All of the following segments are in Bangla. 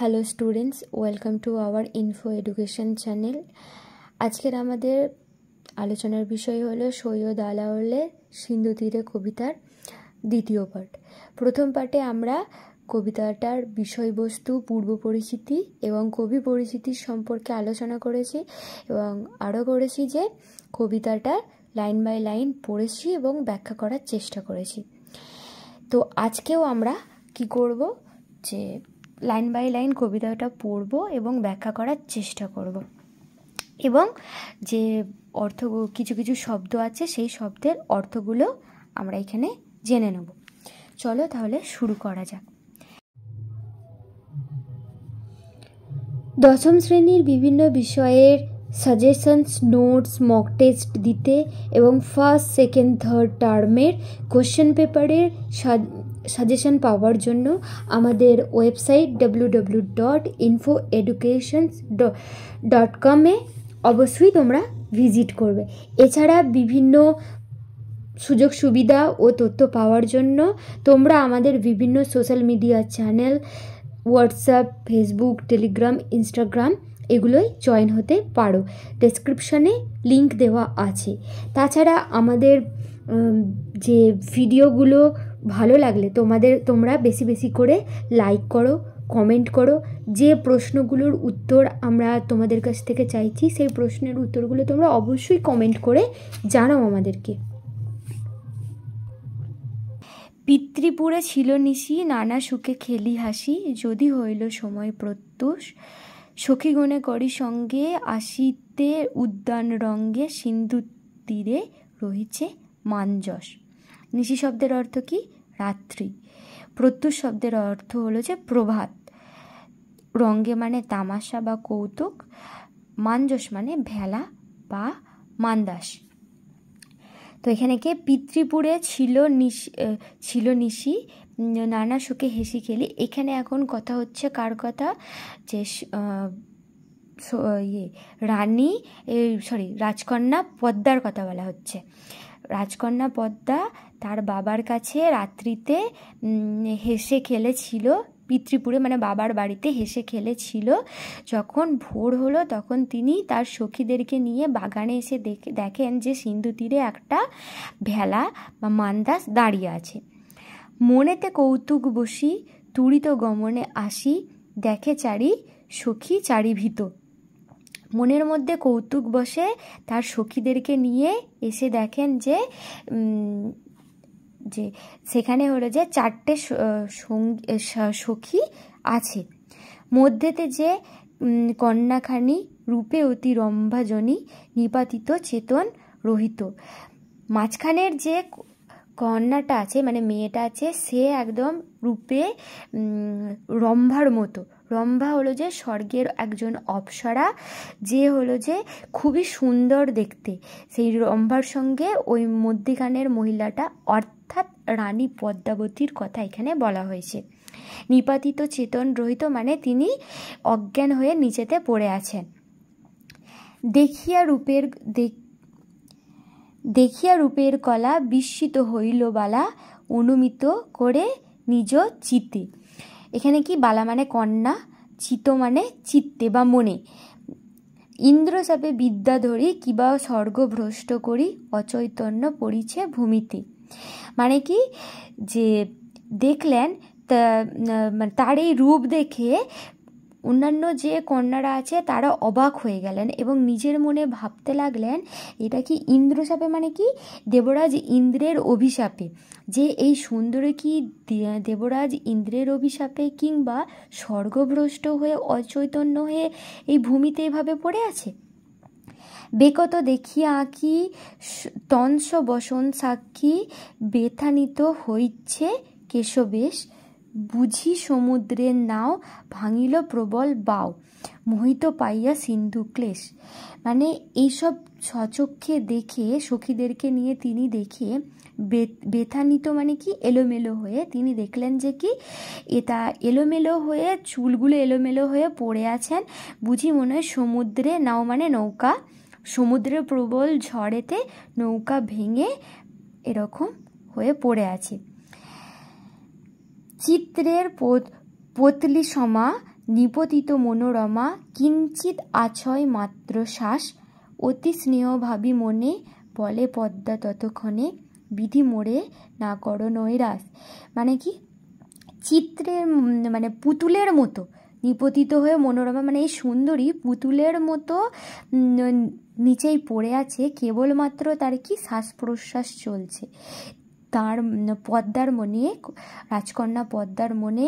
Hello students, welcome to our info education channel. আজকের আমাদের আলোচনার বিষয় হলো সৈয়দ আলাওলের সিন্ধু তীরে কবিতার দ্বিতীয় পার্ট। প্রথম পার্টে আমরা কবিতাটার বিষয়বস্তু, পূর্ব পরিচিতি এবং কবি পরিচিতির সম্পর্কে আলোচনা করেছি এবং আরও করেছি যে কবিতাটা লাইন বাই লাইন পড়েছি এবং ব্যাখ্যা করার চেষ্টা করেছি। তো আজকেও আমরা কি করব, যে লাইন বাই লাইন কবিতাটা পড়ব এবং ব্যাখ্যা করার চেষ্টা করব এবং যে কিছু কিছু শব্দ আছে সেই শব্দের অর্থগুলো আমরা এখানে জেনে নেব। চলো তাহলে শুরু করা যাক। দশম শ্রেণীর বিভিন্ন বিষয়ের সাজেশনস, নোটস, মক টেস্ট দিতে এবং ফার্স্ট, সেকেন্ড, থার্ড টার্মের কোশ্চেন পেপারের সাজেশন পাওয়ার জন্য আমাদের ওয়েবসাইট www.infoeducations.com অবশ্যই তোমরা ভিজিট করবে। এছাড়া বিভিন্ন সুযোগ সুবিধা ও তথ্য পাওয়ার জন্য তোমরা আমাদের বিভিন্ন social media channel, WhatsApp, Facebook, Telegram, Instagram এগুলোই জয়েন হতে পারো। ডেসক্রিপশানে লিংক দেওয়া আছে। তাছাড়া আমাদের যে ভিডিওগুলো ভালো লাগলে তোমরা বেশি বেশি করে লাইক করো, কমেন্ট করো। যে প্রশ্নগুলোর উত্তর আমরা তোমাদের কাছ থেকে চাইছি সেই প্রশ্নের উত্তরগুলো তোমরা অবশ্যই কমেন্ট করে জানাও আমাদেরকে। পিতৃপুরে ছিল নিশি, নানা সুখে খেলি হাসি, যদি হইল সময় প্রত্যুষ, সখীগণে করি সঙ্গে আসিতে উদ্যান রঙ্গে, সিন্ধু তীরে রহিছে মানযশ। নিশি শব্দের অর্থ কি? রাত্রি। প্রত্যুষ শব্দের অর্থ হলো যে প্রভাত। রঙ্গে মানে তামাশা বা কৌতুক। মানযশ মানে ভেলা বা মান্দাস। তো এখানে কি পিতৃপুরে ছিল নিশি, নানা সুখে হেসি খেলি। এখানে এখন কথা হচ্ছে কার কথা? যে রাজকন্যা পদ্মার কথা বলা হচ্ছে। রাজকন্যা পদ্মা তার বাবার কাছে রাত্রিতে হেসে খেলেছিল। পিতৃপুরে মানে বাবার বাড়িতে হেসে খেলেছিল। যখন ভোর হলো তখন তিনি তার সখীদেরকে নিয়ে বাগানে এসে দেখেন যে সিন্ধু তীরে একটা ভেলা বা মান্দাস দাঁড়িয়ে আছে। মনেতে কৌতুক বসি, তুড়িত গমনে আসি, দেখে চারি সখী চারিভীত। মনের মধ্যে কৌতুক বসে তার সখীদেরকে নিয়ে এসে দেখেন যে সেখানে হলো যে 4টে সখী আছে। মধ্যেতে যে কন্যাখানি রূপে অতি রম্ভাজনী, নিপাতিত চেতন রহিত। মাঝখানের যে কন্যাটা আছে মানে মেয়েটা আছে, সে একদম রূপে রম্ভার মতো। রম্ভা হলো যে স্বর্গের একজন অপ্সরা, যে হলো যে খুবই সুন্দর দেখতে। সেই রম্ভার সঙ্গে ওই মধ্যিখানের মহিলাটা অর্থাৎ রানী পদ্মাবতীর কথা এখানে বলা হয়েছে। নিপাতিত চেতন রহিত মানে তিনি অজ্ঞান হয়ে নিচেতে পড়ে আছেন। দেখিয়া রূপের কলা, বিস্মিত হইল বালা, অনুমিত করে নিজ চিতে। এখানে কি বালা মানে কন্যা, চিত মানে চিত্তে বা মনে। ইন্দ্র চাপে বিদ্যা ধরি, কিবা স্বর্গভ্রষ্ট করি, অচৈতন্য পড়িছে ভূমিতে। মানে কি, যে দেখলেন তার এই রূপ দেখে অন্যান্য যে কন্যারা আছে তারা অবাক হয়ে গেলেন এবং নিজের মনে ভাবতে লাগলেন এটা কি ইন্দ্রশাপে, মানে কি দেবরাজ ইন্দ্রের অভিশাপে, যে এই সুন্দরী কি দেবরাজ ইন্দ্রের অভিশাপে কিংবা স্বর্গভ্রষ্ট হয়ে অচৈতন্য হয়ে এই ভূমিতে এভাবে পড়ে আছে। বেকত দেখিয়া আঁকি তংস বসন সাক্ষী, বেথানিত হইছে কেশবেশ, বুঝি সমুদ্রের নাও, ভাঙিল প্রবল বাও, মোহিত পাইয়া সিন্ধু ক্লেশ। মানে এইসব সচক্ষে দেখে সখীদেরকে নিয়ে তিনি দেখে বেথানিত মানে কি এলোমেলো হয়ে, তিনি দেখলেন যে কি এটা এলোমেলো হয়ে, চুলগুলো এলোমেলো হয়ে পড়ে আছেন। বুঝি মনে হয় সমুদ্রে নাও মানে নৌকা, সমুদ্রের প্রবল ঝড়েতে নৌকা ভেঙে এরকম হয়ে পড়ে আছে। চিত্রের পতলি সমা নিপতিত মনোরমা কিঞ্চিত আছয় মাত্র শ্বাস, অতি স্নেহভাবী মনে বলে পদ্মা ততক্ষণে, বিধি মোড়ে না করো নৈরাস। মানে কি, চিত্রের মানে পুতুলের মতো নিপতিত হয়ে মনোরমা, মানে এই সুন্দরী পুতুলের মতো নিচেই পড়ে আছে, কেবলমাত্র তার কি শ্বাস প্রশ্বাস চলছে। তার পদ্মার মনে, রাজকন্যা পদ্মার মনে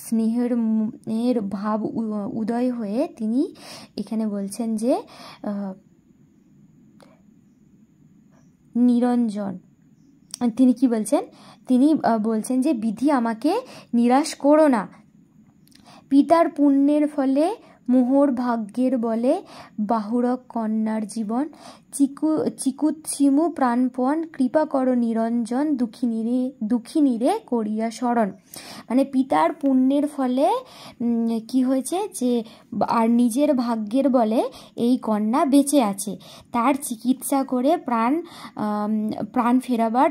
স্নেহের ভাব উদয় হয়ে তিনি এখানে বলছেন যে নিরঞ্জন, তিনি কি বলছেন, তিনি বলছেন যে বিধি আমাকে নিরাশ করো না, পিতার পুণ্যের ফলে মোহর ভাগ্যের বলে বাহুরক কন্যার জীবন, চিকুৎসিমু প্রাণপণ কৃপা করো নিরঞ্জন, দুঃখিনীরে করিয়া স্মরণ। মানে পিতার পুণ্যের ফলে কি হয়েছে যে, আর নিজের ভাগ্যের বলে এই কন্যা বেঁচে আছে, তার চিকিৎসা করে প্রাণ ফেরাবার,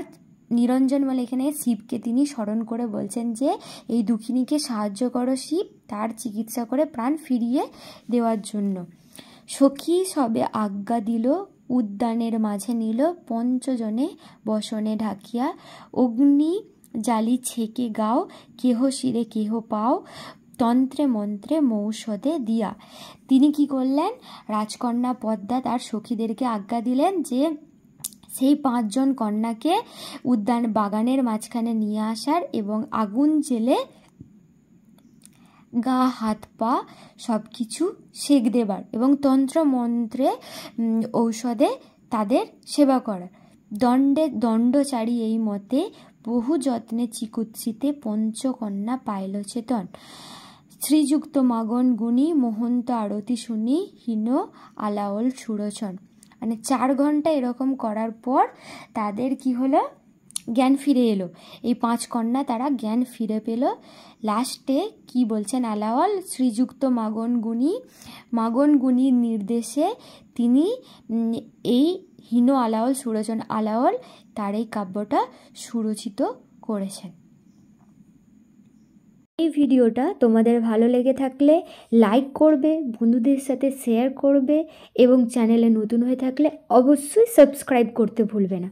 নিরঞ্জন বলে এখানে শিবকে তিনি স্মরণ করে বলছেন যে এই দুঃখিনীকে সাহায্য করো শিব, তার চিকিৎসা করে প্রাণ ফিরিয়ে দেওয়ার জন্য। সখী সবে আজ্ঞা দিল, উদ্যানের মাঝে নিল, পঞ্চজনে বসনে ঢাকিয়া, অগ্নি জালি ছেকে গাও, কেহ শিরে কেহ পাও, তন্ত্রে মন্ত্রে মৌষধে দিয়া। তিনি কি করলেন, রাজকন্যা পদ্মা তার সখীদেরকে আজ্ঞা দিলেন যে সেই 5 জন কন্যাকে উদ্যান বাগানের মাঝখানে নিয়ে আসার এবং আগুন জেলে গা হাত পা সব কিছু সেঁক দেবার এবং তন্ত্র মন্ত্রে ঔষধে তাদের সেবা করার। দণ্ডচারী এই মতে বহু যত্নে চিকুৎসিতে পঞ্চকন্যা পাইল চেতন, শ্রীযুক্ত মাগন গুণী মোহন্ত আরতি শুনি, হীন আলাওল সুরচন। মানে 4 ঘন্টা এরকম করার পর তাদের কি হলো, জ্ঞান ফিরে এলো। এই 5 কন্যা তারা জ্ঞান ফিরে পেল। লাস্টে কি বলছেন আলাওল, শ্রীযুক্ত মাগন গুণীর নির্দেশে তিনি এই হীন আলাওল সুরচন আলাওল তার এই কাব্যটা সুরচিত করেছেন। এই ভিডিওটা তোমাদের ভালো লেগে থাকলে লাইক করবে, বন্ধুদের সাথে শেয়ার করবে এবং চ্যানেলে নতুন হয়ে থাকলে অবশ্যই সাবস্ক্রাইব করতে ভুলবে না।